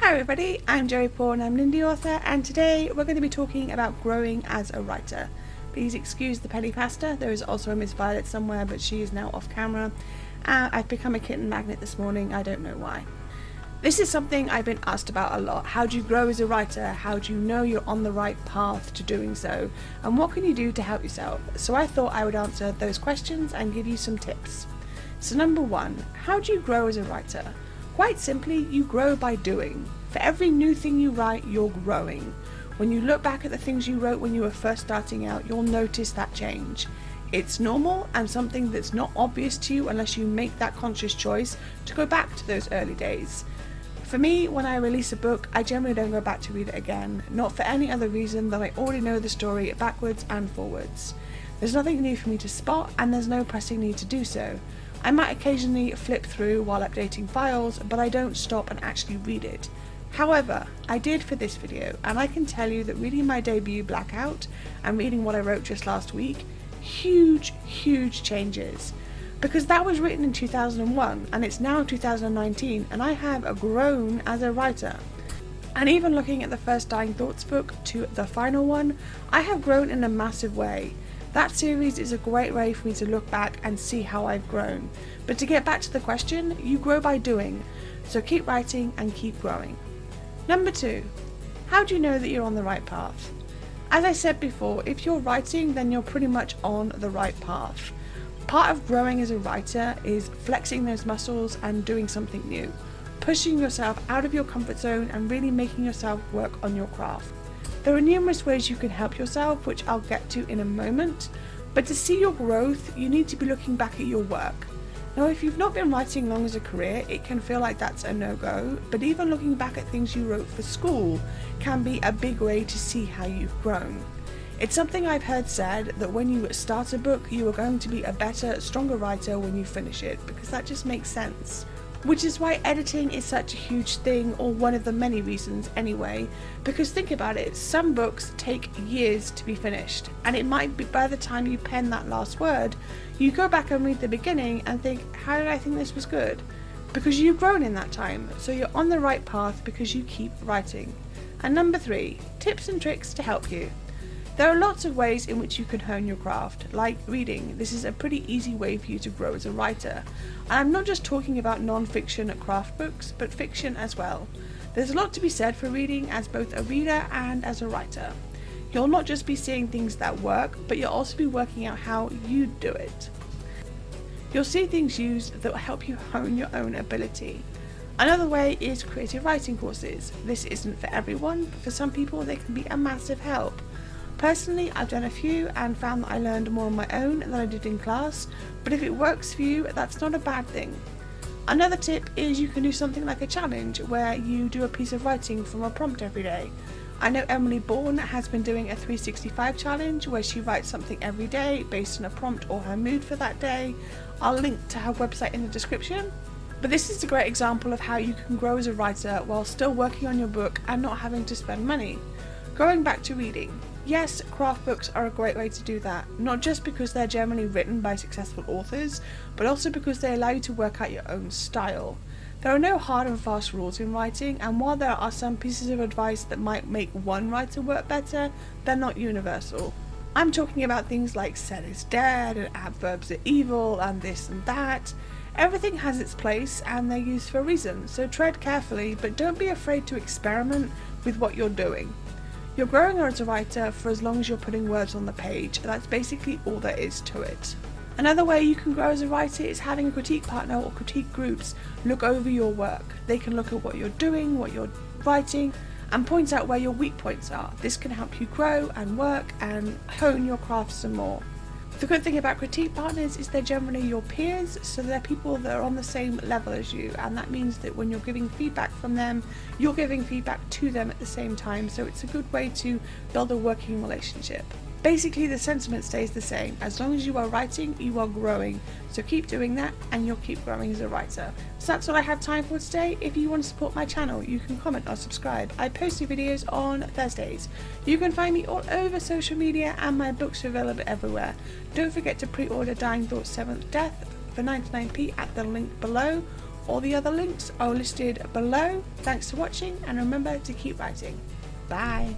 Hi everybody, I'm Jerry Paul and I'm an indie author, and today we're going to be talking about growing as a writer. Please excuse the penny pasta, there is also a Miss Violet somewhere but she is now off camera. I've become a kitten magnet this morning, I don't know why. This is something I've been asked about a lot. How do you grow as a writer? How do you know you're on the right path to doing so? And what can you do to help yourself? So I thought I would answer those questions and give you some tips. So number one, how do you grow as a writer? Quite simply, you grow by doing. For every new thing you write, you're growing. When you look back at the things you wrote when you were first starting out, you'll notice that change. It's normal and something that's not obvious to you unless you make that conscious choice to go back to those early days. For me, when I release a book, I generally don't go back to read it again, not for any other reason than I already know the story backwards and forwards. There's nothing new for me to spot and there's no pressing need to do so. I might occasionally flip through while updating files, but I don't stop and actually read it. However, I did for this video, and I can tell you that reading my debut Blackout and reading what I wrote just last week, huge changes. Because that was written in 2001 and it's now 2019 and I have grown as a writer. And even looking at the first Dying Thoughts book to the final one, I have grown in a massive way. That series is a great way for me to look back and see how I've grown. But to get back to the question, you grow by doing. So keep writing and keep growing. Number two, how do you know that you're on the right path? As I said before, if you're writing, then you're pretty much on the right path. Part of growing as a writer is flexing those muscles and doing something new. Pushing yourself out of your comfort zone and really making yourself work on your craft. There are numerous ways you can help yourself, which I'll get to in a moment, but to see your growth, you need to be looking back at your work. Now, if you've not been writing long as a career, it can feel like that's a no-go, but even looking back at things you wrote for school can be a big way to see how you've grown. It's something I've heard said that when you start a book, you are going to be a better, stronger writer when you finish it, because that just makes sense. Which is why editing is such a huge thing, or one of the many reasons anyway, because think about it, some books take years to be finished, and it might be by the time you pen that last word, you go back and read the beginning and think, how did I think this was good? Because you've grown in that time, so you're on the right path because you keep writing. And number three, tips and tricks to help you. There are lots of ways in which you can hone your craft, like reading. This is a pretty easy way for you to grow as a writer. And I'm not just talking about non-fiction craft books, but fiction as well. There's a lot to be said for reading as both a reader and as a writer. You'll not just be seeing things that work, but you'll also be working out how you do it. You'll see things used that will help you hone your own ability. Another way is creative writing courses. This isn't for everyone, but for some people they can be a massive help. Personally, I've done a few and found that I learned more on my own than I did in class, but if it works for you, that's not a bad thing. Another tip is you can do something like a challenge where you do a piece of writing from a prompt every day. I know Emily Bourne has been doing a 365 challenge where she writes something every day based on a prompt or her mood for that day. I'll link to her website in the description. But this is a great example of how you can grow as a writer while still working on your book and not having to spend money. Going back to reading. Yes, craft books are a great way to do that, not just because they're generally written by successful authors, but also because they allow you to work out your own style. There are no hard and fast rules in writing, and while there are some pieces of advice that might make one writer work better, they're not universal. I'm talking about things like "said is dead" and "adverbs are evil" and this and that. Everything has its place and they're used for a reason, so tread carefully, but don't be afraid to experiment with what you're doing. You're growing as a writer for as long as you're putting words on the page. That's basically all there is to it. Another way you can grow as a writer is having a critique partner or critique groups look over your work. They can look at what you're doing, what you're writing, and point out where your weak points are. This can help you grow and work and hone your craft some more. The good thing about critique partners is they're generally your peers, so they're people that are on the same level as you, and that means that when you're giving feedback from them, you're giving feedback to them at the same time, so it's a good way to build a working relationship. Basically, the sentiment stays the same. As long as you are writing, you are growing. So keep doing that and you'll keep growing as a writer. So that's all I have time for today. If you want to support my channel, you can comment or subscribe. I post new videos on Thursdays. You can find me all over social media and my books are available everywhere. Don't forget to pre-order Dying Thoughts 7th Death for 99p at the link below. All the other links are listed below. Thanks for watching, and remember to keep writing. Bye.